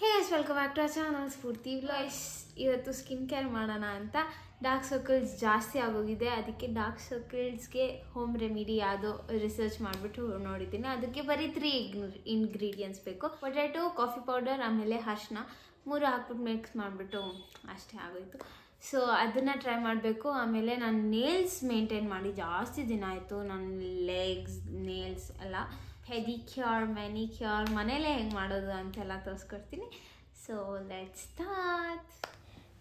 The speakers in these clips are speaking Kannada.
Hey guys, welcome back to our channel Spurti Vlogs. ಇವತ್ತು ಸ್ಕಿನ್ ಕೇರ್ ಮಾಡೋಣ ಅಂತ ಡಾರ್ಕ್ ಸರ್ಕಲ್ಸ್ ಜಾಸ್ತಿ ಆಗೋಗಿದೆ. ಅದಕ್ಕೆ ಡಾರ್ಕ್ ಸರ್ಕಲ್ಸ್ಗೆ ಹೋಮ್ ರೆಮಿಡಿ ಯಾವುದೋ ರಿಸರ್ಚ್ ಮಾಡಿಬಿಟ್ಟು ನೋಡಿದ್ದೀನಿ. ಅದಕ್ಕೆ ಬರೀ 3 ಇಂಗ್ರೀಡಿಯೆಂಟ್ಸ್ ಬೇಕು. ಪೊಟ್ಯಾಟೊ, ಕಾಫಿ ಪೌಡರ್, ಆಮೇಲೆ ಅರಿಶಿನ 3 ಹಾಕ್ಬಿಟ್ಟು ಮಿಕ್ಸ್ ಮಾಡಿಬಿಟ್ಟು ಅಷ್ಟೇ ಆಗೋಯಿತು. ಸೊ ಅದನ್ನು ಟ್ರೈ ಮಾಡಬೇಕು. ಆಮೇಲೆ ನಾನು ನೇಲ್ಸ್ ಮೇಂಟೈನ್ ಮಾಡಿ ಜಾಸ್ತಿ ದಿನ ಆಯಿತು. ನನ್ನ ಲೆಗ್ಸ್ ನೇಲ್ಸ್ ಎಲ್ಲ ಪೆಡಿಕ್ಯೂರ್ ಮ್ಯಾನಿಕ್ಯೂರ್ ಮನೇಲೇ ಹೆಂಗೆ ಮಾಡೋದು ಅಂತೆಲ್ಲ ತೋರಿಸ್ಕೊಡ್ತೀನಿ. So let's start.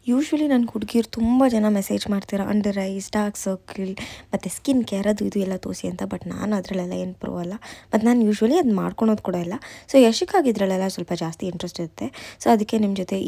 ಯೂಶ್ವಲಿ ನನ್ನ ಹುಡುಗಿರು ತುಂಬ ಜನ ಮೆಸೇಜ್ ಮಾಡ್ತೀರಾ ಅಂಡರ್ ಐಸ್, ಡಾರ್ಕ್ ಸರ್ಕಲ್ ಮತ್ತು ಸ್ಕಿನ್ ಕೇರ್ ಅದು ಇದು ಎಲ್ಲ ತೋರಿಸಿ ಅಂತ. ಬಟ್ ನಾನು ಅದರಲ್ಲೆಲ್ಲ ಏನು ಪ್ರೋ ಅಲ್ಲ. ಮತ್ತು ನಾನು ಯೂಶ್ವಲಿ ಅದು ಮಾಡ್ಕೊಳೋದು ಕೂಡ ಇಲ್ಲ. ಸೊ ಯಶಕ್ಕಾಗಿದ್ರಲ್ಲೆಲ್ಲ ಸ್ವಲ್ಪ ಜಾಸ್ತಿ ಇಂಟ್ರೆಸ್ಟ್ ಇರುತ್ತೆ. ಸೊ ಅದಕ್ಕೆ ನಿಮ್ಮ ಜೊತೆ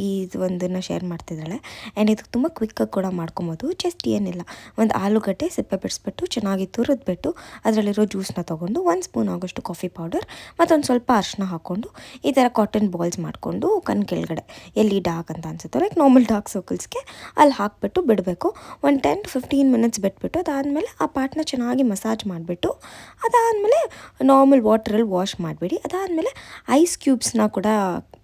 ಒಂದನ್ನು ಶೇರ್ ಮಾಡ್ತಿದ್ದಾಳೆ. ಆ್ಯಂಡ್ ಇದು ತುಂಬ ಕ್ವಿಕ್ಕಾಗಿ ಕೂಡ ಮಾಡ್ಕೊಬೋದು. ಜಸ್ಟ್ ಏನಿಲ್ಲ, ಒಂದು ಆಲೂಗಡ್ಡೆ ಸಿಪ್ಪೆ ಬಿಡಿಸ್ಬಿಟ್ಟು ಚೆನ್ನಾಗಿ ತುರಿದ್ಬಿಟ್ಟು ಅದರಲ್ಲಿರೋ ಜ್ಯೂಸನ್ನ ತೊಗೊಂಡು 1 ಸ್ಪೂನ್ ಆಗೋಷ್ಟು ಕಾಫಿ ಪೌಡರ್ ಮತ್ತೊಂದು ಸ್ವಲ್ಪ ಅರಿಶಿನ ಹಾಕ್ಕೊಂಡು ಈ ಥರ ಕಾಟನ್ ಬಾಲ್ಸ್ ಮಾಡಿಕೊಂಡು ಕಣ್ಣು ಕೆಳಗಡೆ ಎಲ್ಲಿ ಡಾರ್ಕ್ ಅಂತ ಅನ್ಸುತ್ತೆ ಲೈಕ್ ನಾರ್ಮಲ್ ಡಾರ್ಕ್ ಸರ್ಕಲ್ಸ್ಗೆ ಅಲ್ಲಿ ಹಾಕಿಬಿಟ್ಟು ಬಿಡಬೇಕು. ಒಂದು 10 to 15 ಮಿನಿಟ್ಸ್ ಬಿಟ್ಬಿಟ್ಟು ಅದಾದಮೇಲೆ ಆ ಪಾರ್ಟ್ನ ಚೆನ್ನಾಗಿ ಮಸಾಜ್ ಮಾಡಿಬಿಟ್ಟು ಅದಾದಮೇಲೆ ನಾರ್ಮಲ್ ವಾಟ್ರಲ್ಲಿ ವಾಶ್ ಮಾಡಿಬಿಡಿ. ಅದಾದಮೇಲೆ ಐಸ್ ಕ್ಯೂಬ್ಸ್ನ ಕೂಡ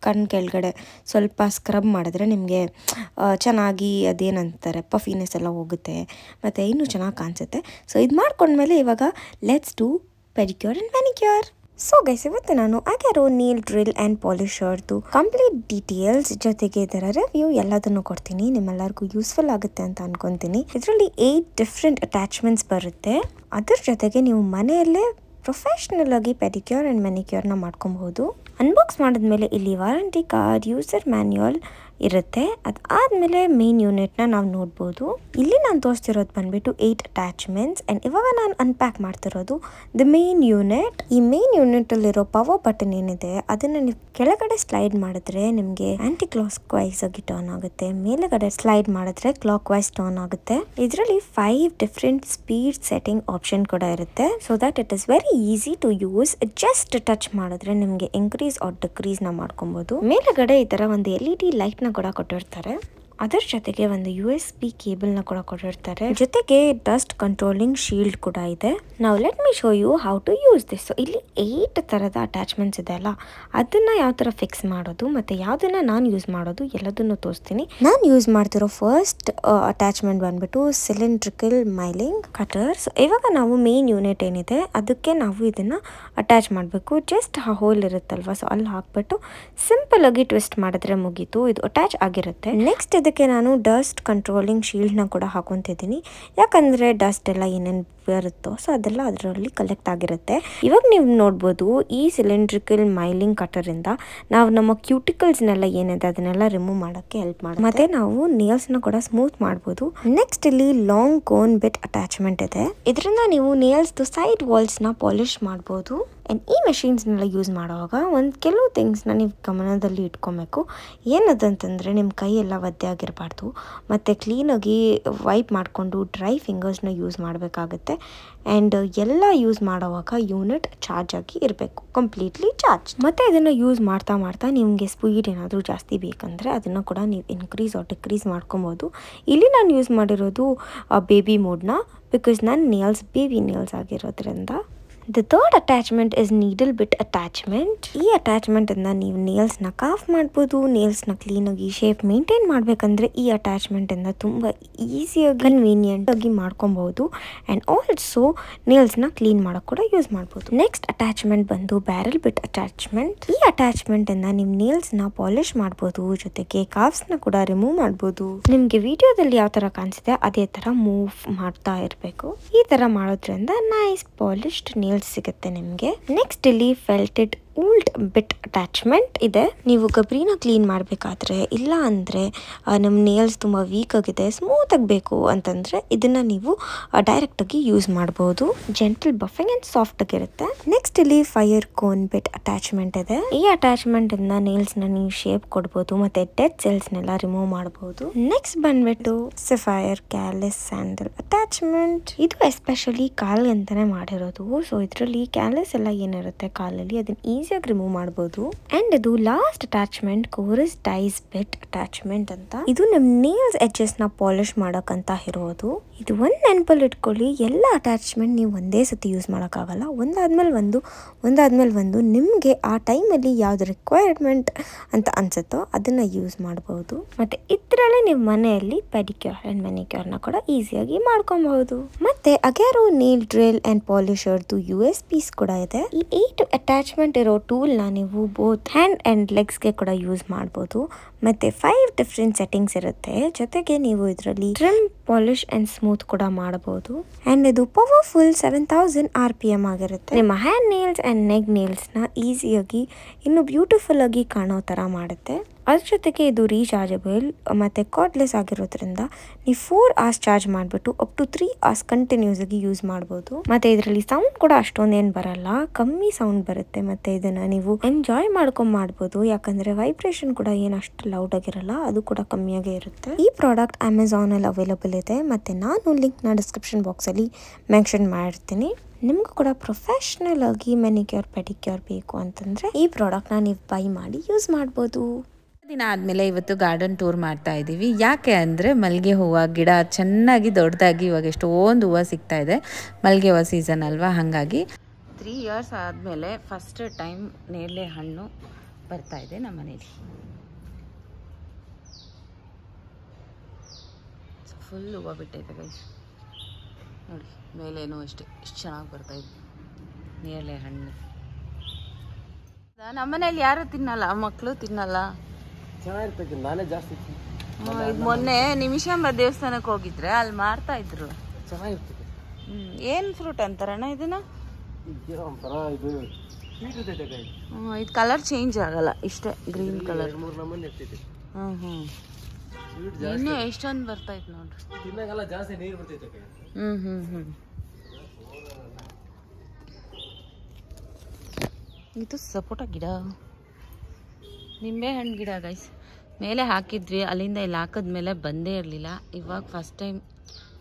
ಕಣ್ಣು ಕೆಳಗಡೆ ಸ್ವಲ್ಪ ಸ್ಕ್ರಬ್ ಮಾಡಿದ್ರೆ ನಿಮಗೆ ಚೆನ್ನಾಗಿ ಅದೇನಂತಾರೆ ಪಫಿನೆಸ್ ಎಲ್ಲ ಹೋಗುತ್ತೆ ಮತ್ತು ಇನ್ನೂ ಚೆನ್ನಾಗಿ ಕಾಣಿಸುತ್ತೆ. ಸೊ ಇದು ಮಾಡ್ಕೊಂಡ್ಮೇಲೆ ಇವಾಗ let's do pedicure and manicure. So guys, ಇವತ್ತು ನಾನು ಆಗ್ಯಾರೋ ನೀಲ್ ಡ್ರಿಲ್ ಆ್ಯಂಡ್ ಪಾಲಿಷರ್ದು ಕಂಪ್ಲೀಟ್ ಡೀಟೇಲ್ಸ್ ಜೊತೆಗೆ ಇದರ ರಿವ್ಯೂ ಎಲ್ಲದನ್ನು ಕೊಡ್ತೀನಿ. ನಿಮ್ಮೆಲ್ಲರಿಗೂ ಯೂಸ್ಫುಲ್ ಆಗುತ್ತೆ ಅಂತ ಅನ್ಕೊತೀನಿ. ಇದರಲ್ಲಿ 8 ಡಿಫ್ರೆಂಟ್ ಅಟ್ಯಾಚ್ಮೆಂಟ್ಸ್ ಬರುತ್ತೆ. ಅದ್ರ ಜೊತೆಗೆ ನೀವು ಮನೆಯಲ್ಲೇ ಪ್ರೊಫೆಷ್ನಲ್ ಆಗಿ ಪೆಡಿಕ್ಯೂರ್ ಆ್ಯಂಡ್ ಮ್ಯಾನಿಕ್ಯೂರ್ನ ಮಾಡ್ಕೊಬಹುದು. ಅನ್ಬಾಕ್ಸ್ ಮಾಡಿದ್ಮೇಲೆ ಇಲ್ಲಿ ವಾರಂಟಿ ಕಾರ್ಡ್, ಯೂಸರ್ ಮ್ಯಾನ್ಯುಯಲ್ ಇರುತ್ತೆ. ಅದಾದಮೇಲೆ ಮೇನ್ ಯೂನಿಟ್ನ ನಾವು ನೋಡ್ಬೋದು. ಇಲ್ಲಿ ನಾನು ತೋರಿಸ್ತಿರೋದು ಬಂದ್ಬಿಟ್ಟು 8 ಅಟ್ಯಾಚ್ಮೆಂಟ್ಸ್. ಆ್ಯಂಡ್ ಇವಾಗ ನಾನು ಅನ್ಪ್ಯಾಕ್ ಮಾಡ್ತಿರೋದು ದ ಮೇನ್ ಯೂನಿಟ್. ಈ ಮೇನ್ ಯೂನಿಟಲ್ಲಿರೋ ಪವರ್ ಬಟನ್ ಏನಿದೆ ಅದನ್ನು ನೀವು ಕೆಳಗಡೆ ಸ್ಲೈಡ್ ಮಾಡಿದ್ರೆ ನಿಮಗೆ ಆಂಟಿ ಕ್ಲಾಕ್ ವೈಸ್ ಆಗಿ ಟರ್ನ್ ಆಗುತ್ತೆ. ಮೇಲೆಗಡೆ ಸ್ಲೈಡ್ ಮಾಡಿದ್ರೆ ಕ್ಲಾಕ್ ವೈಸ್ ಟರ್ನ್ ಆಗುತ್ತೆ. ಇದರಲ್ಲಿ 5 ಡಿಫ್ರೆಂಟ್ ಸ್ಪೀಡ್ ಸೆಟ್ಟಿಂಗ್ ಆಪ್ಷನ್ ಕೂಡ ಇರುತ್ತೆ. So that it is very easy to use. Just touch ಮಾಡಿದ್ರೆ ನಿಮಗೆ ಇನ್ಕ್ರೀಸ್ ಆರ್ ಡಿಕ್ರೀಸ್ನ ಮಾಡ್ಕೊಬೋದು. ಮೇಲೆಗಡೆ ಈ ಥರ ಒಂದು LED ಲೈಟ್ನ ಕೂಡ ಕೊಟ್ಟಿರ್ತಾರೆ. ಅದರ ಜೊತೆಗೆ ಒಂದು USB ಕೇಬಲ್ನ ಕೂಡ ಕೊಟ್ಟಿರ್ತಾರೆ. ಜೊತೆಗೆ ಡಸ್ಟ್ ಕಂಟ್ರೋಲಿಂಗ್ ಶೀಲ್ಡ್ ಕೂಡ ಇದೆ. ನಾವು let me show you how to use this. So ಇಲ್ಲಿ 8 ಥರದ ಅಟ್ಯಾಚ್ಮೆಂಟ್ಸ್ ಇದೆ ಅಲ್ಲ, ಅದನ್ನು ಯಾವ ಥರ ಫಿಕ್ಸ್ ಮಾಡೋದು ಮತ್ತು ಯಾವುದನ್ನು ನಾನು ಯೂಸ್ ಮಾಡೋದು ಎಲ್ಲದನ್ನು ತೋರಿಸ್ತೀನಿ. ನಾನು ಯೂಸ್ ಮಾಡ್ತಿರೋ ಫಸ್ಟ್ ಅಟ್ಯಾಚ್ಮೆಂಟ್ ಬಂದ್ಬಿಟ್ಟು ಸಿಲಿಂಡ್ರಿಕಲ್ ಮೈಲಿಂಗ್ ಕಟರ್. ಸೊ ಇವಾಗ ನಾವು ಮೇನ್ ಯೂನಿಟ್ ಏನಿದೆ ಅದಕ್ಕೆ ನಾವು ಇದನ್ನು ಅಟ್ಯಾಚ್ ಮಾಡಬೇಕು. ಜಸ್ಟ್ ಹೋಲ್ ಇರುತ್ತಲ್ವ, ಸೊ ಅಲ್ಲಿ ಹಾಕ್ಬಿಟ್ಟು ಸಿಂಪಲ್ ಆಗಿ ಟ್ವಿಸ್ಟ್ ಮಾಡಿದ್ರೆ ಮುಗೀತು, ಇದು ಅಟ್ಯಾಚ್ ಆಗಿರುತ್ತೆ. ನೆಕ್ಸ್ಟ್ ಇದಕ್ಕೆ ನಾನು ಡಸ್ಟ್ ಕಂಟ್ರೋಲಿಂಗ್ ಶೀಲ್ಡ್ನ ಕೂಡ ಹಾಕೊತಿದ್ದೀನಿ. ಯಾಕಂದರೆ ಡಸ್ಟ್ ಎಲ್ಲ ಏನೇನು ಬರುತ್ತೋ ಸೊ ಅದೆಲ್ಲ ಅದರಲ್ಲಿ ಕಲೆಕ್ಟ್ ಆಗಿರುತ್ತೆ. ಇವಾಗ ನೀವು ನೋಡ್ಬೋದು ಈ ಸಿಲಿಂಡ್ರಿಕಲ್ ಮೈಲಿಂಗ್ ಕಟರಿಂದ ನಾವು ನಮ್ಮ ಕ್ಯೂಟಿಕಲ್ಸ್ನೆಲ್ಲ ಏನಿದೆ ಅದನ್ನೆಲ್ಲ ರಿಮೂವ್ ಮಾಡೋಕ್ಕೆ ಹೆಲ್ಪ್ ಮಾಡುತ್ತೆ. ಮತ್ತೆ ನಾವು ನೇಲ್ಸ್ನ ಕೂಡ ಸ್ಮೂತ್ ಮಾಡ್ಬೋದು. ನೆಕ್ಸ್ಟ್ ಇಲ್ಲಿ ಲಾಂಗ್ ಕೋನ್ ಬಿಟ್ ಅಟ್ಯಾಚ್ಮೆಂಟ್ ಇದೆ. ಇದರಿಂದ ನೀವು ನೇಲ್ಸ್ದು ಸೈಡ್ ವಾಲ್ಸ್ನ ಪಾಲಿಶ್ ಮಾಡ್ಬೋದು. ಆ್ಯಂಡ್ ಈ ಮೆಷಿನ್ಸ್ನೆಲ್ಲ ಯೂಸ್ ಮಾಡುವಾಗ ಕೆಲವು ಥಿಂಗ್ಸ್ನ ನೀವು ಗಮನದಲ್ಲಿ ಇಟ್ಕೊಬೇಕು. ಏನದಂತಂದರೆ ನಿಮ್ಮ ಕೈ ಎಲ್ಲ ಒದ್ದೆ ಆಗಿರಬಾರ್ದು ಮತ್ತು ಕ್ಲೀನಾಗಿ ವೈಪ್ ಮಾಡಿಕೊಂಡು ಡ್ರೈ ಫಿಂಗರ್ಸ್ನ ಯೂಸ್ ಮಾಡಬೇಕಾಗುತ್ತೆ. ಆ್ಯಂಡ್ ಎಲ್ಲ ಯೂಸ್ ಮಾಡುವಾಗ ಯೂನಿಟ್ ಚಾರ್ಜ್ ಆಗಿ ಇರಬೇಕು, ಕಂಪ್ಲೀಟ್ಲಿ ಚಾರ್ಜ್. ಮತ್ತು ಇದನ್ನು ಯೂಸ್ ಮಾಡ್ತಾ ಮಾಡ್ತಾ ನಿಮಗೆ ಸ್ಪೀಡ್ ಏನಾದರೂ ಜಾಸ್ತಿ ಬೇಕಂದರೆ ಅದನ್ನು ಕೂಡ ನೀವು ಇನ್ಕ್ರೀಸ್ ಆರ್ ಡಿಕ್ರೀಸ್ ಮಾಡ್ಕೊಬೋದು. ಇಲ್ಲಿ ನಾನು ಯೂಸ್ ಮಾಡಿರೋದು ಬೇಬಿ ಮೋಡ್ನ, ಬಿಕಾಸ್ ನನ್ನ ನೇಲ್ಸ್ ಬೇಬಿ ನೇಲ್ಸ್ ಆಗಿರೋದ್ರಿಂದ. The third attachment is needle bit attachment. ಈ ಅಟ್ಯಾಚ್ಮೆಂಟಿಂದ ನೀವು ನೇಲ್ಸ್ನ ಕಾಫ್ ಮಾಡ್ಬೋದು. ನೇಲ್ಸ್ನ ಕ್ಲೀನಾಗಿ ಶೇಪ್ ಮೇಂಟೈನ್ ಮಾಡಬೇಕಂದ್ರೆ ಈ ಅಟ್ಯಾಚ್ಮೆಂಟಿಂದ ತುಂಬ ಈಸಿಯಾಗಿ ಕನ್ವೀನಿಯೆಂಟ್ ಆಗಿ ಮಾಡ್ಕೊಬಹುದು. ಆ್ಯಂಡ್ ಆಲ್ಸೋ ನೇಲ್ಸ್ನ ಕ್ಲೀನ್ ಮಾಡೋಕ್ಕೆ ಕೂಡ ಯೂಸ್ ಮಾಡ್ಬೋದು. ನೆಕ್ಸ್ಟ್ ಅಟ್ಯಾಚ್ಮೆಂಟ್ ಬಂದು ಬ್ಯಾರಲ್ ಬಿಟ್ ಅಟ್ಯಾಚ್ಮೆಂಟ್. ಈ ಅಟ್ಯಾಚ್ಮೆಂಟಿಂದ ನಿಮ್ಮ ನೇಲ್ಸ್ನ ಪಾಲಿಶ್ ಮಾಡ್ಬೋದು, ಜೊತೆಗೆ ಕಾಫ್ಸ್ನ ಕೂಡ ರಿಮೂವ್ ಮಾಡ್ಬೋದು. ನಿಮಗೆ ವಿಡಿಯೋದಲ್ಲಿ ಯಾವ ಥರ ಕಾಣಿಸಿದೆ ಅದೇ ಥರ ಮೂವ್ ಮಾಡ್ತಾ ಇರಬೇಕು. ಈ ಥರ ಮಾಡೋದ್ರಿಂದ ನೈಸ್ ಪಾಲಿಶ್ಡ್ ನೇಲ್ಸ್ ಸಿಗುತ್ತೆ ನಿಮಗೆ. ನೆಕ್ಸ್ಟ್ ಇಲ್ಲಿ ಫೆಲ್ಟೆಡ್ ಓಲ್ಡ್ ಬಿಟ್ ಅಟ್ಯಾಚ್ಮೆಂಟ್ ಇದೆ. ನೀವು ಗಬ್ರಿನ ಕ್ಲೀನ್ ಮಾಡಬೇಕಾದ್ರೆ ಇಲ್ಲ ಅಂದರೆ ನಮ್ಮ ನೇಲ್ಸ್ ತುಂಬ ವೀಕ್ ಆಗಿದೆ, ಸ್ಮೂತ್ ಆಗಬೇಕು ಅಂತಂದರೆ ಇದನ್ನು ನೀವು ಡೈರೆಕ್ಟಾಗಿ ಯೂಸ್ ಮಾಡ್ಬೋದು. ಜೆಂಟಲ್ ಬಫಿಂಗ್ ಆ್ಯಂಡ್ ಸಾಫ್ಟ್ ಆಗಿರುತ್ತೆ. ನೆಕ್ಸ್ಟ್ ಇಲ್ಲಿ ಫೈರ್ ಕೋನ್ ಬಿಟ್ ಅಟ್ಯಾಚ್ಮೆಂಟ್ ಇದೆ. ಈ ಅಟ್ಯಾಚ್ಮೆಂಟಿಂದ ನೇಲ್ಸ್ನ ನೀವು ಶೇಪ್ ಕೊಡ್ಬೋದು ಮತ್ತು ಡೆಡ್ ಸೆಲ್ಸ್ನೆಲ್ಲ ರಿಮೂವ್ ಮಾಡ್ಬೋದು. ನೆಕ್ಸ್ಟ್ ಬಂದ್ಬಿಟ್ಟು ಸಫೈರ್ ಕ್ಯಾಲಿಸ್ ಸ್ಯಾಂಡಲ್ ಅಟ್ಯಾಚ್ಮೆಂಟ್. ಇದು ಎಸ್ಪೆಷಲಿ ಕಾಲ್ಗೆ ಅಂತಲೇ ಮಾಡಿರೋದು. ಸೊ ಇದರಲ್ಲಿ ಕ್ಯಾಲಿಸ್ ಎಲ್ಲ ಏನಿರುತ್ತೆ ಕಾಲಲ್ಲಿ ಅದನ್ನು ಈಸಿಯಾಗಿ ರಿಮೂವ್ ಮಾಡ್ಬೋದು. ಆ್ಯಂಡ್ ಇದು ಲಾಸ್ಟ್ ಅಟ್ಯಾಚ್ಮೆಂಟ್ ಕೋರಸ್ ಡೈಸ್ ಬೆಟ್ ಅಟ್ಯಾಚ್ಮೆಂಟ್ ಅಂತ. ಇದು ನಿಮ್ಮ ನೇಲ್ಸ್ ಎಡ್ಜಸ್ನ ಪಾಲಿಶ್ ಮಾಡೋಕ್ಕಂತ ಇರೋದು. ಇದು ಒಂದು ನೆನಪಲ್ಲಿ ಇಟ್ಕೊಳ್ಳಿ, ಎಲ್ಲ ಅಟ್ಯಾಚ್ಮೆಂಟ್ ನೀವು ಒಂದೇ ಸತಿ ಯೂಸ್ ಮಾಡೋಕ್ಕಾಗಲ್ಲ. ಒಂದಾದ್ಮೇಲೆ ಒಂದು ನಿಮಗೆ ಆ ಟೈಮಲ್ಲಿ ಯಾವ್ದು ರಿಕ್ವೈರ್ಮೆಂಟ್ ಅಂತ ಅನ್ಸುತ್ತೋ ಅದನ್ನು ಯೂಸ್ ಮಾಡ್ಬೋದು. ಮತ್ತು ಇದರಲ್ಲೇ ನೀವು ಮನೆಯಲ್ಲಿ ಪೆಡಿಕ್ಯೂರ್ ಆ್ಯಂಡ್ ಮೆನಿಕ್ಯೂರ್ನ ಕೂಡ ಈಸಿಯಾಗಿ ಮಾಡ್ಕೊಬಹುದು. ಮತ್ತು ಅಗ್ಯಾರೋ ನೇಲ್ ಡ್ರಿಲ್ ಆ್ಯಂಡ್ ಪಾಲಿಶರ್ದು USPs ಕೂಡ ಇದೆ. ಈ 8 ಅಟ್ಯಾಚ್ಮೆಂಟ್ ಇರೋ ಟೂಲ್ನ ನೀವು ಬೋತ್ ಹ್ಯಾಂಡ್ ಆ್ಯಂಡ್ ಲೆಗ್ಸ್ಗೆ ಕೂಡ ಯೂಸ್ ಮಾಡ್ಬೋದು. ಮತ್ತು 5 ಡಿಫ್ರೆಂಟ್ ಸೆಟ್ಟಿಂಗ್ಸ್ ಇರುತ್ತೆ. ಜೊತೆಗೆ ನೀವು ಇದರಲ್ಲಿ ಟ್ರಿಮ್, ಪಾಲಿಶ್ ಆ್ಯಂಡ್ ಸ್ಮೂತ್ ಕೂಡ ಮಾಡಬಹುದು. ಆ್ಯಂಡ್ ಇದು ಪವರ್ಫುಲ್ 7000 RPM ಆಗಿರುತ್ತೆ. ನಿಮ್ಮ ಹ್ಯಾಂಡ್ ನೇಲ್ಸ್ ಆ್ಯಂಡ್ ನೆಗ್ ನೇಲ್ಸ್ನ ಈಸಿಯಾಗಿ ಇನ್ನೂ ಬ್ಯೂಟಿಫುಲ್ ಆಗಿ ಕಾಣೋ ಥರ ಮಾಡುತ್ತೆ. ಅದ್ರ ಜೊತೆಗೆ ಇದು ರೀಚಾರ್ಜಬಲ್ ಮತ್ತು ಕಾರ್ಡ್ಲೆಸ್ ಆಗಿರೋದ್ರಿಂದ ನೀವು 4 hours ಚಾರ್ಜ್ ಮಾಡಿಬಿಟ್ಟು ಅಪ್ ಟು 3 hours ಕಂಟಿನ್ಯೂಸ್ ಆಗಿ ಯೂಸ್ ಮಾಡ್ಬೋದು. ಮತ್ತು ಇದರಲ್ಲಿ ಸೌಂಡ್ ಕೂಡ ಅಷ್ಟೊಂದೇನು ಬರಲ್ಲ, ಕಮ್ಮಿ ಸೌಂಡ್ ಬರುತ್ತೆ. ಮತ್ತು ಇದನ್ನು ನೀವು ಎಂಜಾಯ್ ಮಾಡ್ಬೋದು, ಯಾಕಂದರೆ ವೈಬ್ರೇಷನ್ ಕೂಡ ಏನು ಅಷ್ಟು ಲೌಡ್ ಆಗಿರಲ್ಲ, ಅದು ಕೂಡ ಕಮ್ಮಿಯಾಗೇ ಇರುತ್ತೆ. ಈ ಪ್ರಾಡಕ್ಟ್ ಅಮೆಝಾನಲ್ಲಿ ಅವೈಲಬಲ್ ಇದೆ ಮತ್ತು ನಾನು ಲಿಂಕ್ನ ಡಿಸ್ಕ್ರಿಪ್ಷನ್ ಬಾಕ್ಸಲ್ಲಿ ಮೆನ್ಷನ್ ಮಾಡಿರ್ತೀನಿ. ನಿಮಗೂ ಕೂಡ ಪ್ರೊಫೆಷ್ನಲ್ ಆಗಿ ಮೆನಿಕ್ಯೂರ್ ಪೆಡಿಕ್ಯೂರ್ ಬೇಕು ಅಂತಂದರೆ ಈ ಪ್ರಾಡಕ್ಟ್ನ ನೀವು ಬೈ ಮಾಡಿ ಯೂಸ್ ಮಾಡ್ಬೋದು. ದಿನ ಆದಮೇಲೆ ಇವತ್ತು ಗಾರ್ಡನ್ ಟೂರ್ ಮಾಡ್ತಾ ಇದ್ದೀವಿ. ಯಾಕೆ ಅಂದರೆ ಮಲ್ಲಿಗೆ ಹೂವು ಗಿಡ ಚೆನ್ನಾಗಿ ದೊಡ್ಡದಾಗಿ ಇವಾಗ ಎಷ್ಟೊಂದು ಹೂವು ಸಿಗ್ತಾ ಇದೆ. ಮಲ್ಲಿಗೆ ಹೂವು ಸೀಸನ್ ಅಲ್ವಾ, ಹಾಗಾಗಿ 3 years ಆದಮೇಲೆ ಫಸ್ಟ್ ಟೈಮ್ ನೇರಳೆ ಹಣ್ಣು ಬರ್ತಾ ಇದೆ ನಮ್ಮ ಮನೇಲಿ. ಫುಲ್ ಹೂವು ಬಿಟ್ಟೈತೆ ಗೈಸ್, ನೋಡಿ ಮೇಲೇನೂ ಅಷ್ಟೇ ಎಷ್ಟು ಚೆನ್ನಾಗಿ ಬರ್ತಾಯಿದೆ ನೇರಳೆ ಹಣ್ಣು. ನಮ್ಮನೇಲಿ ಯಾರು ತಿನ್ನಲ್ಲ, ಮಕ್ಕಳು ತಿನ್ನಲ್ಲ. ನಾನೇ ಜಾಸ್ತಿ ಇದು ಮೊನ್ನೆ ನಿಮಿಷಾಂಬ ದೇವಸ್ಥಾನಕ್ಕೆ ಹೋಗಿದ್ರೆ ಅಲ್ಲಿ ಮಾರ್ತಾ ಇದ್ರು. ಚೆನ್ನಾಗಿರ್ತದೆ. ಏನು ಫ್ರೂಟ್ ಅಂತಾರಣ್ಣ ಇದನ್ನ? ಇದು ಇದು ಕಲರ್ ಚೇಂಜ್ ಆಗಲ್ಲ, ಇಷ್ಟೇ ಗ್ರೀನ್ ಕಲರ್. ಇನ್ನೂ ಎಷ್ಟೊಂದು ಬರ್ತೈತೆ ನೋಡ್ರಿ. ತಿನ್ನಾಗಲ್ಲ, ಜಾಸ್ತಿ ನೀರು ಬರ್ತೈತೆ. ಇದು ಸಪೋಟ ಗಿಡ, ನಿಂಬೆ ಹಣ್ಣು ಗಿಡ ಗೈಸ್. ಮೇಲೆ ಹಾಕಿದ್ವಿ, ಅಲ್ಲಿಂದ ಇಲ್ಲಿ ಹಾಕಿದ್ಮೇಲೆ ಬಂದೇ ಇರಲಿಲ್ಲ. ಇವಾಗ ಫಸ್ಟ್ ಟೈಮ್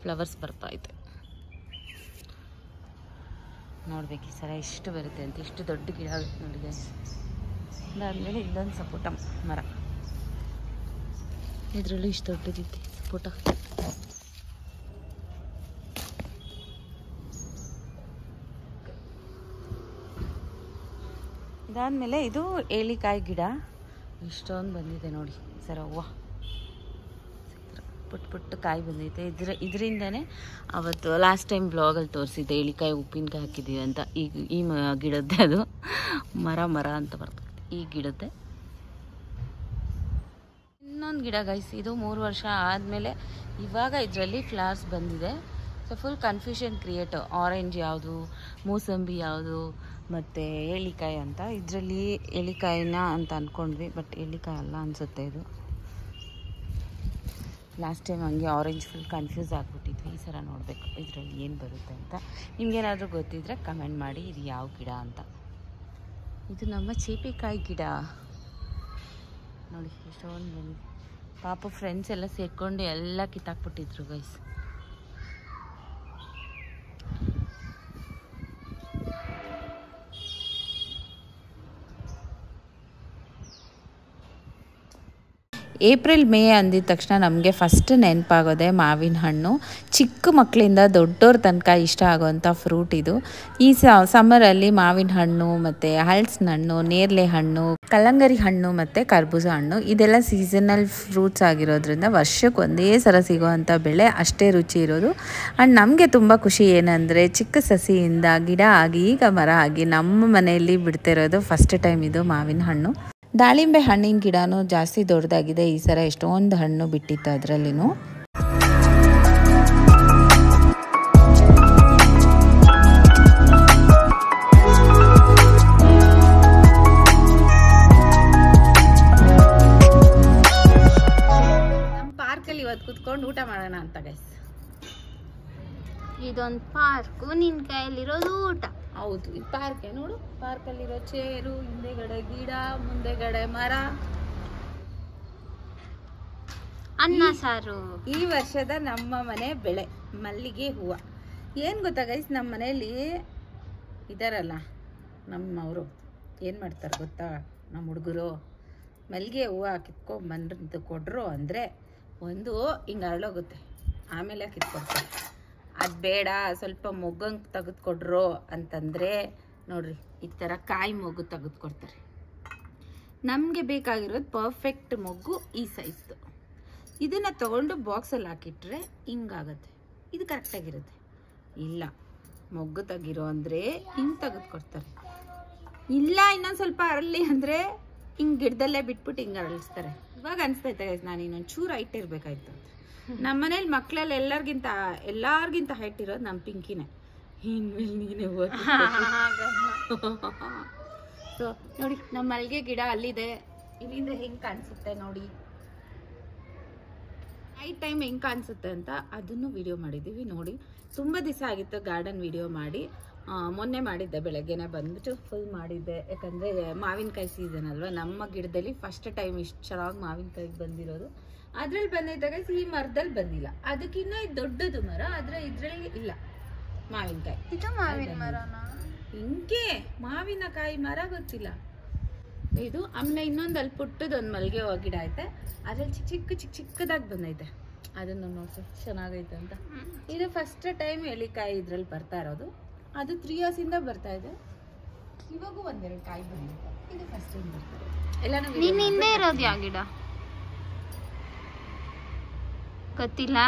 ಫ್ಲವರ್ಸ್ ಬರ್ತಾಯಿದೆ. ನೋಡ್ಬೇಕು ಈ ಸಲ ಎಷ್ಟು ಬರುತ್ತೆ ಅಂತ. ಇಷ್ಟು ದೊಡ್ಡ ಗಿಡ ಆಗುತ್ತೆ ನೋಡಿ ಗೈಸ್. ಅದಾದಮೇಲೆ ಇಲ್ಲೊಂದು ಸಪೋಟ ಮರ, ಇದರಲ್ಲೂ ಇಷ್ಟು ದೊಡ್ಡದಿತ್ತು ಸಪೋಟ. ಇದಾದಮೇಲೆ ಇದು ಏಲಿಕಾಯಿ ಗಿಡ, ಇಷ್ಟೊಂದು ಬಂದಿದೆ ನೋಡಿ ಸರ. ಹೂವು ಪುಟ್ಟು ಕಾಯಿ ಬಂದೈತೆ. ಇದರಿಂದನೇ ಅವತ್ತು ಲಾಸ್ಟ್ ಟೈಮ್ ಬ್ಲಾಗಲ್ಲಿ ತೋರಿಸಿದ್ದೆ ಏಲಿಕಾಯಿ ಉಪ್ಪಿನಕಾಯಿ ಹಾಕಿದ್ದೀವಿ ಅಂತ. ಈಗ ಈ ಗಿಡದ್ದೇ ಅದು ಮರ ಅಂತ ಬರ್ತದೆ ಈ ಗಿಡದ್ದೇ. ಇನ್ನೊಂದು ಗಿಡ ಗೈಸ್, ಇದು 3 ವರ್ಷ ಆದಮೇಲೆ ಇವಾಗ ಇದರಲ್ಲಿ ಫ್ಲವರ್ಸ್ ಬಂದಿದೆ. So full confusion create, orange ಯಾವುದು, ಮೂಸಂಬಿ ಯಾವುದು ಮತ್ತು ಏಲಿಕಾಯಿ ಅಂತ. ಇದರಲ್ಲಿ ಏಲಿಕಾಯಿನ ಅಂತ ಅಂದ್ಕೊಂಡ್ವಿ, ಬಟ್ ಏಲಿಕಾಯಿ ಅಲ್ಲ ಅನಿಸುತ್ತೆ ಇದು. ಲಾಸ್ಟ್ ಟೈಮ್ ಹಂಗೆ ಆರೆಂಜ್ ಫುಲ್ ಕನ್ಫ್ಯೂಸ್ ಆಗಿಬಿಟ್ಟಿದ್ವಿ. ಈ ಸಲ ನೋಡಬೇಕು ಇದರಲ್ಲಿ ಏನು ಬರುತ್ತೆ ಅಂತ. ನಿಮ್ಗೇನಾದರೂ ಗೊತ್ತಿದ್ದರೆ ಕಮೆಂಟ್ ಮಾಡಿ ಇದು ಯಾವ ಗಿಡ ಅಂತ. ಇದು ನಮ್ಮ ಚೀಪಿಕಾಯಿ ಗಿಡ ನೋಡಿ, ಎಷ್ಟೊಂದು ಬಂದಿದೆ. ಪಾಪ ಫ್ರೆಂಡ್ಸ್ ಎಲ್ಲ ಸೇರ್ಕೊಂಡು ಎಲ್ಲ ಕಿತ್ತಾಕ್ಬಿಟ್ಟಿದ್ರು ಗೈಸ್. ಏಪ್ರಿಲ್ ಮೇ ಅಂದಿದ ತಕ್ಷಣ ನಮಗೆ ಫಸ್ಟ್ ನೆನಪಾಗೋದೆ ಮಾವಿನ ಹಣ್ಣು. ಚಿಕ್ಕ ಮಕ್ಕಳಿಂದ ದೊಡ್ಡವ್ರ ತನಕ ಇಷ್ಟ ಆಗೋವಂಥ ಫ್ರೂಟ್ ಇದು. ಈ ಸಮ್ಮರಲ್ಲಿ ಮಾವಿನ ಹಣ್ಣು ಮತ್ತು ಹಲಸಿನ ಹಣ್ಣು, ನೇರಳೆ ಹಣ್ಣು, ಕಲ್ಲಂಗರಿ ಹಣ್ಣು ಮತ್ತು ಕರ್ಬೂಜ ಹಣ್ಣು ಇದೆಲ್ಲ ಸೀಸನಲ್ ಫ್ರೂಟ್ಸ್ ಆಗಿರೋದ್ರಿಂದ ವರ್ಷಕ್ಕೆ ಒಂದೇ ಸಲ ಸಿಗೋವಂಥ ಬೆಳೆ, ಅಷ್ಟೇ ರುಚಿ ಇರೋದು. ಆ್ಯಂಡ್ ನಮಗೆ ತುಂಬ ಖುಷಿ ಏನಂದರೆ ಚಿಕ್ಕ ಸಸಿಯಿಂದ ಗಿಡ ಆಗಿ ಈಗ ಮರ ಆಗಿ ನಮ್ಮ ಮನೆಯಲ್ಲಿ ಬಿಡ್ತಿರೋದು ಫಸ್ಟ್ ಟೈಮ್ ಇದು ಮಾವಿನ ಹಣ್ಣು. ದಾಳಿಂಬೆ ಹಣ್ಣಿನ ಗಿಡನೂ ಜಾಸ್ತಿ ದೊಡ್ಡದಾಗಿದೆ. ಈ ಸಲ ಎಷ್ಟೊಂದು ಹಣ್ಣು ಬಿಟ್ಟಿತ್ತು ಅದರಲ್ಲಿನೂ. ನಮ್ಮ ಪಾರ್ಕಲ್ಲಿ ಇವತ್ತು ಕುತ್ಕೊಂಡು ಊಟ ಮಾಡೋಣ ಅಂತ ಗೈಸ್. ಇದೊಂದು ಪಾರ್ಕು, ನಿನ್ನ ಕೈಯಲ್ಲಿರೋದು ಊಟ. ಹೌದು, ಇದು ಪಾರ್ಕೆ ನೋಡು. ಪಾರ್ಕಲ್ಲಿರೋ ಚೇರು, ಹಿಂದೆಗಡೆ ಗಿಡ, ಮುಂದೆಗಡೆ ಮರ, ಅನ್ನ ಸಾರು. ಈ ವರ್ಷದ ನಮ್ಮ ಮನೆ ಬೆಳೆ ಮಲ್ಲಿಗೆ ಹೂವು. ಏನು ಗೊತ್ತಾ ಗೈಸ್, ನಮ್ಮ ಮನೆಯಲ್ಲಿ ಇದಾರಲ್ಲ ನಮ್ಮವರು ಏನು ಮಾಡ್ತಾರೆ ಗೊತ್ತಾ ನಮ್ಮ ಹುಡುಗರು, ಮಲ್ಲಿಗೆ ಹೂವು ಕಿತ್ಕೊಂಡ್ಬಂದು ಕೊಡ್ರು ಅಂದರೆ ಒಂದು ಹಿಂಗೆ ಅರಳೋಗುತ್ತೆ, ಆಮೇಲೆ ಕಿತ್ಕೊಡ್ತಾರೆ. ಅದು ಬೇಡ ಸ್ವಲ್ಪ ಮೊಗ್ಗಂಗೆ ತೆಗೆದುಕೊಡ್ರು ಅಂತಂದರೆ ನೋಡ್ರಿ ಈ ಥರ ಕಾಯಿ ಮೊಗ್ಗು ತೆಗೆದುಕೊಡ್ತಾರೆ. ನಮಗೆ ಬೇಕಾಗಿರೋದು ಪರ್ಫೆಕ್ಟ್ ಮೊಗ್ಗು ಈ ಸೈಜ್ದು. ಇದನ್ನು ತೊಗೊಂಡು ಬಾಕ್ಸಲ್ಲಿ ಹಾಕಿಟ್ರೆ ಹಿಂಗಾಗತ್ತೆ, ಇದು ಕರೆಕ್ಟಾಗಿರುತ್ತೆ. ಇಲ್ಲ ಮೊಗ್ಗು ತೆಗಿರೋ ಅಂದರೆ ಹಿಂಗೆ ತೆಗೆದುಕೊಡ್ತಾರೆ. ಇಲ್ಲ ಇನ್ನೊಂದು ಸ್ವಲ್ಪ ಅರಳಿ ಅಂದರೆ ಹಿಂಗೆ ಗಿಡದಲ್ಲೇ ಬಿಟ್ಬಿಟ್ಟು ಹಿಂಗೆ ಅರಳಿಸ್ತಾರೆ. ಇವಾಗ ಅನಿಸ್ತೈತೆ ನಾನು ಇನ್ನೊಂದು ಚೂರು ಹೈಟ್ ಇರಬೇಕಾಯ್ತು ಅಂತ. ನಮ್ಮ ಮನೇಲಿ ಮಕ್ಕಳಲ್ಲಿ ಎಲ್ಲರಿಗಿಂತ ಹೈಟ್ ಇರೋದು ನಮ್ಮ ಪಿಂಕಿನೇ. ಇನ್ಮೇಲೆ ನೀನೇ ಸೊ ನೋಡಿ ನಮ್ಮ ಮಲ್ಲಿಗೆ ಗಿಡ ಅಲ್ಲಿದೆ, ಇಲ್ಲಿಂದ ಹೆಂಗೆ ಕಾಣಿಸುತ್ತೆ ನೋಡಿ, ನೈಟ್ ಟೈಮ್ ಹೆಂಗೆ ಕಾಣಿಸುತ್ತೆ ಅಂತ ಅದನ್ನು ವಿಡಿಯೋ ಮಾಡಿದ್ದೀವಿ ನೋಡಿ. ತುಂಬ ದಿವಸ ಆಗಿತ್ತು ಗಾರ್ಡನ್ ವಿಡಿಯೋ ಮಾಡಿ. ಮೊನ್ನೆ ಮಾಡಿದ್ದೆ, ಬೆಳಗ್ಗೆನೆ ಬಂದ್ಬಿಟ್ಟು ಫುಲ್ ಮಾಡಿದ್ದೆ. ಯಾಕಂದರೆ ಮಾವಿನಕಾಯಿ ಸೀಸನ್ ಅಲ್ವಾ, ನಮ್ಮ ಗಿಡದಲ್ಲಿ ಫಸ್ಟ್ ಟೈಮ್ ಇಷ್ಟು ಚೆನ್ನಾಗಿ ಮಾವಿನಕಾಯಿ ಬಂದಿರೋದು. ಅದ್ರಲ್ಲಿ ಬಂದಿದ್ದಾಗ ಈ ಮರದಲ್ಲಿ ಬಂದಿಲ್ಲ, ಅದಕ್ಕಿನ್ನ ದೊಡ್ಡದು ಮರ, ಆದರೆ ಇದ್ರಲ್ಲಿ ಇಲ್ಲ ಮಾವಿನಕಾಯಿ. ಇದು ಮಾವಿನ ಮರನಾ? ಹಿಂಗೆ ಮಾವಿನಕಾಯಿ ಮರ ಗೊತ್ತಿಲ್ಲ ಇದು. ಆಮೇಲೆ ಇನ್ನೊಂದು ಅಲ್ಲಿ ಪುಟ್ಟದೊಂದು ಮಲ್ಲಿಗೆ ಹೂವು ಗಿಡ ಐತೆ, ಅದ್ರಲ್ಲಿ ಚಿಕ್ಕದಾಗಿ ಬಂದೈತೆ. ಅದನ್ನು ನೋಡ್ಸಿ ಚೆನ್ನಾಗೈತೆ ಅಂತ. ಇದು ಫಸ್ಟ್ ಟೈಮ್ ಎಳಿಕಾಯಿ ಇದ್ರಲ್ಲಿ ಬರ್ತಾ ಇರೋದು. ಅದು 3 years ಇಂದ ಬರ್ತಾ ಇದೆ. ಇವಾಗೂ ಒಂದೆರಡು ಕಾಯಿ ಬಂದಿದೆ. ಇದು ಫಸ್ಟ್ ಟೈಮ್ ಬರ್ತಾರೆ. ಎಲ್ಲಾನು ನಿನ್ನ ಹಿಂದೆ ಇರೋದು ಯಾವ ಗಿಡ ಗೊತ್ತಿಲ್ಲ?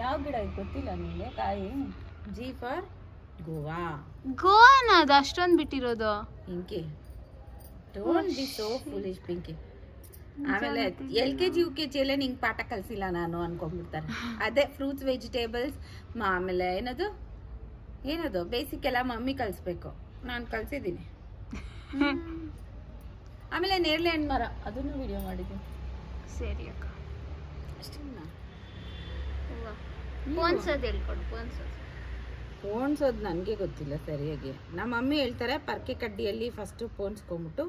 ಯಾವ ಗಿಡ ಇದು ಗೊತ್ತಿಲ್ಲ ನಿಮಗೆ? ಕಾಯಿ ಜಿ ಫಾರ್ ಗೋವಾ. ಗೋವಾನ ಅದು ಅಷ್ಟೊಂದು ಬಿಟ್ಟಿರೋದು? Pinky don't be so foolish Pinky. ಆಮೇಲೆ LKG UKG ಎಲ್ಲ ನಿಂಗೆ ಪಾಠ ಕಲಿಸಿಲ್ಲ ನಾನು ಅನ್ಕೊಂಡ್ಬಿಡ್ತಾರೆ. ಅದೇ ಫ್ರೂಟ್ಸ್ ವೆಜಿಟೇಬಲ್ಸ್ ಆಮೇಲೆ ಏನದು ಬೇಸಿಕ್ ಎಲ್ಲ ಮಮ್ಮಿ ಕಲಿಸ್ಬೇಕು, ನಾನು ಕಲಿಸಿದ್ದೀನಿ. ಆಮೇಲೆ ನೇರಳೆ ಹಣ್ಣು ಮರ ಅದನ್ನು ವಿಡಿಯೋ ಮಾಡಿದ್ದೀನಿ. ಸರಿ ಅಕ್ಕ, ಅಷ್ಟೇ. ಪೋನ್ಸೋದು ಹೇಳ್ಕೊಡು. ಪೋಣಿಸೋದು ನನಗೆ ಗೊತ್ತಿಲ್ಲ ಸರಿಯಾಗಿ. ನಮ್ಮ ಮಮ್ಮಿ ಹೇಳ್ತಾರೆ ಪರ್ಕೆ ಕಡ್ಡಿಯಲ್ಲಿ ಫಸ್ಟು ಪೋಣಿಸ್ಕೊಂಬಿಟ್ಟು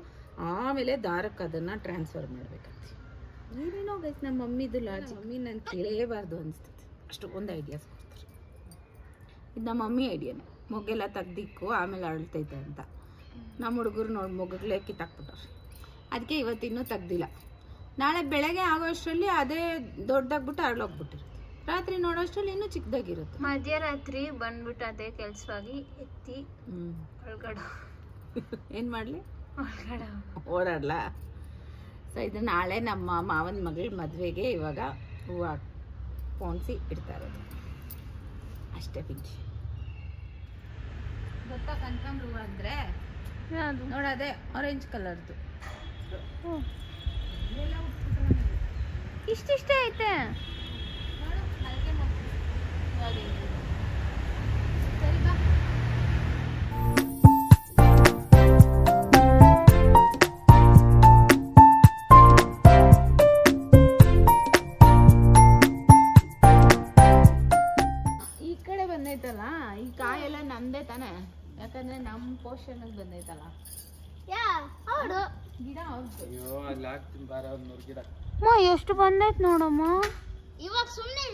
ಆಮೇಲೆ ದಾರಕ್ಕೆ ಅದನ್ನು ಟ್ರಾನ್ಸ್ಫರ್ ಮಾಡ್ಬೇಕಂತ. ಏನೇನೋ ಗೈಸ್ ನಮ್ಮ ಮಮ್ಮಿದು ಲಾಜಿಕ್. ಮಮ್ಮಿ ನಾನು ಕೇಳೇಬಾರ್ದು ಅನಿಸ್ತೈತೆ, ಅಷ್ಟು ಒಂದು ಐಡಿಯಾಸ್ ಕೊಡ್ತಾರೆ. ಇದು ನಮ್ಮ ಮಮ್ಮಿ ಐಡಿಯಾನೆ, ಮೊಗ್ಗೆಲ್ಲ ತೆಗ್ದಿಕ್ಕು ಆಮೇಲೆ ಅರಳ್ತೈತೆ ಅಂತ. ನಮ್ಮ ಹುಡುಗರು ನೋಡಿ ಮೊಗ್ಗಗಳೇ ಕಿತ್ತಾಕ್ಬಿಟ್ಟವ್ರೆ. ಅದಕ್ಕೆ ಇವತ್ತಿನ್ನೂ ತೆಗ್ದಿಲ್ಲ. ನಾಳೆ ಬೆಳಗ್ಗೆ ಆಗೋ ಅಷ್ಟರಲ್ಲಿ ಅದೇ ದೊಡ್ಡದಾಗ್ಬಿಟ್ಟು ಅರಳೋಗ್ಬಿಟ್ಟಿರುತ್ತೆ. ರಾತ್ರಿ ನೋಡೋಷ್ಟರಲ್ಲಿ ಇನ್ನೂ ಚಿಕ್ಕದಾಗಿರುತ್ತೆ. ಮಧ್ಯರಾತ್ರಿ ಬಂದ್ಬಿಟ್ಟು ಅದೇ ಕೆಲಸವಾಗಿ ಎತ್ತಿ ಒಳಗಡೆ ಏನು ಮಾಡಲಿ, ಓಡಾಡ್ಲ. ಸೊ ಇದು ನಾಳೆ ನಮ್ಮ ಮಾವನ ಮಗಳ ಮದುವೆಗೆ ಇವಾಗ ಹೂವು ಪೋಣಿಸಿ ಇಡ್ತಾ ಇರೋದು ಅಷ್ಟೇ. ಪಿಂಕಿ ಗೊತ್ತಾ ಕನಕಾಂಬ್ರ ಹೂವು ಅಂದರೆ? ನೋಡೋದೆ ಆರೆಂಜ್ ಕಲರ್ದು. ಇಷ್ಟಿಷ್ಟೇ ಐತೆ. ಸರಿ ಬಾ. ಈ ಕಡೆ ಬಂದೈತಲ್ಲ ಈ ಕಾಯೆಲ್ಲ ನಮ್ದೇ ತಾನೆ, ಯಾಕಂದ್ರೆ ನಮ್ಮ ಪೋರ್ಷನ್ ಬಂದೈತಲ್ಲ. ಗಿಡ ಎಷ್ಟು ಬಂದೈತ್ ನೋಡಮ್ಮ. ಇವಾಗ ಸುಮ್ಮನೆ